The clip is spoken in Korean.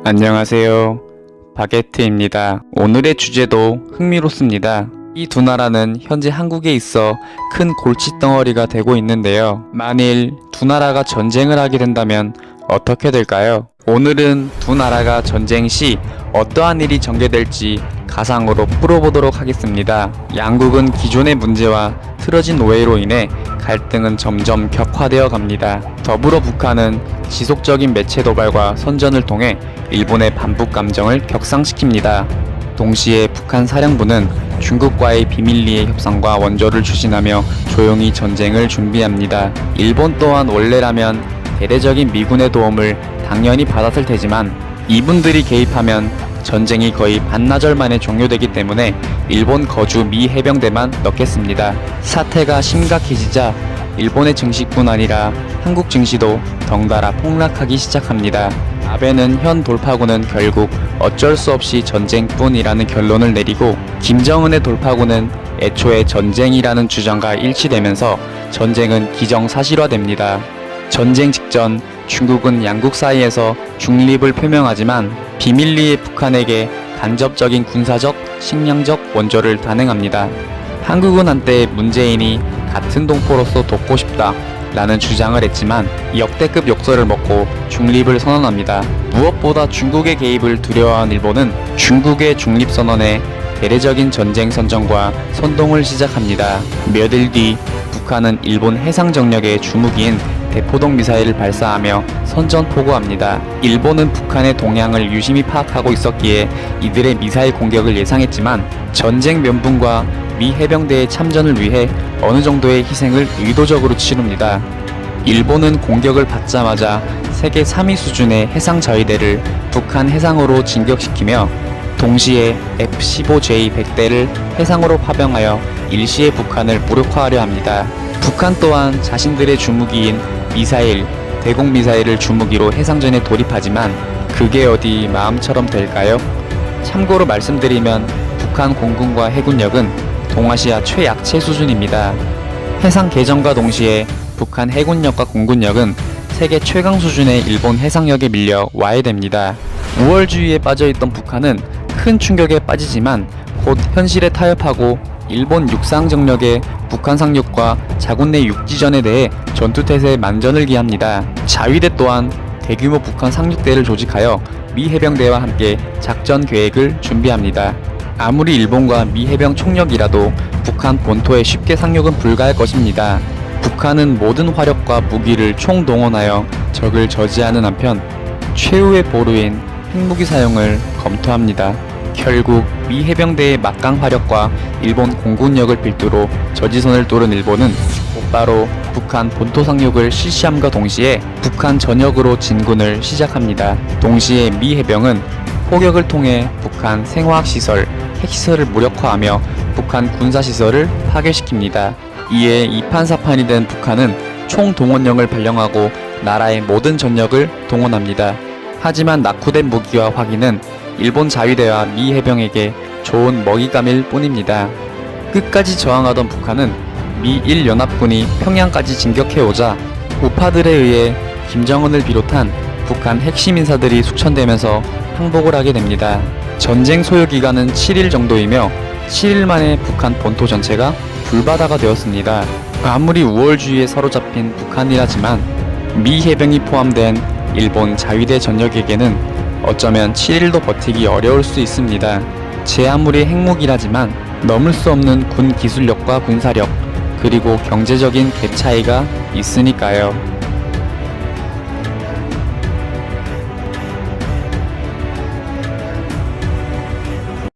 안녕하세요. 바게트입니다. 오늘의 주제도 흥미롭습니다. 이 두 나라는 현재 한국에 있어 큰 골칫덩어리가 되고 있는데요. 만일 두 나라가 전쟁을 하게 된다면 어떻게 될까요? 오늘은 두 나라가 전쟁 시 어떠한 일이 전개될지 가상으로 풀어보도록 하겠습니다. 양국은 기존의 문제와 틀어진 오해로 인해 갈등은 점점 격화되어 갑니다. 더불어 북한은 지속적인 매체 도발과 선전을 통해 일본의 반북 감정을 격상시킵니다. 동시에 북한 사령부는 중국과의 비밀리에 협상과 원조를 추진하며 조용히 전쟁을 준비합니다. 일본 또한 원래라면 대대적인 미군의 도움을 당연히 받았을 테지만 이분들이 개입하면 전쟁이 거의 반나절 만에 종료되기 때문에 일본 거주 미 해병대만 넣겠습니다. 사태가 심각해지자 일본의 증시뿐 아니라 한국 증시도 덩달아 폭락하기 시작합니다. 아베는 현 돌파구는 결국 어쩔 수 없이 전쟁뿐이라는 결론을 내리고 김정은의 돌파구는 애초에 전쟁이라는 주장과 일치되면서 전쟁은 기정사실화됩니다. 전쟁 직전 중국은 양국 사이에서 중립을 표명하지만 비밀리에 북한에게 간접적인 군사적, 식량적 원조를 단행합니다. 한국은 한때 문재인이 같은 동포로서 돕고 싶다 라는 주장을 했지만 역대급 욕설을 먹고 중립을 선언합니다. 무엇보다 중국의 개입을 두려워한 일본은 중국의 중립선언에 대대적인 전쟁 선전과 선동을 시작합니다. 몇 일 뒤 북한은 일본 해상 정력의 주무기인 대포동 미사일을 발사하며 선전포고합니다. 일본은 북한의 동향을 유심히 파악하고 있었기에 이들의 미사일 공격을 예상했지만 전쟁 면분과 미 해병대의 참전을 위해 어느 정도의 희생을 의도적으로 치릅니다. 일본은 공격을 받자마자 세계 3위 수준의 해상 자위대를 북한 해상으로 진격시키며 동시에 F-15J 100대를 해상으로 파병하여 일시에 북한을 무력화하려 합니다. 북한 또한 자신들의 주무기인 미사일, 대공미사일을 주무기로 해상전에 돌입하지만 그게 어디 마음처럼 될까요? 참고로 말씀드리면 북한 공군과 해군력은 동아시아 최약체 수준입니다. 해상 개전과 동시에 북한 해군력과 공군력은 세계 최강 수준의 일본 해상력에 밀려 와해됩니다. 우월주의에 빠져있던 북한은 큰 충격에 빠지지만 곧 현실에 타협하고 일본 육상 정력의 북한 상륙과 자군 내 육지전에 대해 전투태세에 만전을 기합니다. 자위대 또한 대규모 북한 상륙대를 조직하여 미 해병대와 함께 작전 계획을 준비합니다. 아무리 일본과 미 해병 총력이라도 북한 본토에 쉽게 상륙은 불가할 것입니다. 북한은 모든 화력과 무기를 총동원하여 적을 저지하는 한편 최후의 보루인 핵무기 사용을 검토합니다. 결국 미 해병대의 막강 화력과 일본 공군력을 필두로 저지선을 뚫은 일본은 곧바로 북한 본토 상륙을 실시함과 동시에 북한 전역으로 진군을 시작합니다. 동시에 미 해병은 포격을 통해 북한 생화학시설, 핵시설을 무력화하며 북한 군사시설을 파괴시킵니다. 이에 이판사판이 된 북한은 총동원령을 발령하고 나라의 모든 전력을 동원합니다. 하지만 낙후된 무기와 화기는 일본 자위대와 미 해병에게 좋은 먹잇감일 뿐입니다. 끝까지 저항하던 북한은 미 1연합군이 평양까지 진격해오자 우파들에 의해 김정은을 비롯한 북한 핵심 인사들이 숙천되면서 항복을 하게 됩니다. 전쟁 소요 기간은 7일 정도이며 7일 만에 북한 본토 전체가 불바다가 되었습니다. 아무리 우월주의에 사로잡힌 북한이라지만 미 해병이 포함된 일본 자위대 전역에게는 어쩌면 7일도 버티기 어려울 수 있습니다. 제 아무리 핵무기라지만 넘을 수 없는 군 기술력과 군사력 그리고 경제적인 갭 차이가 있으니까요.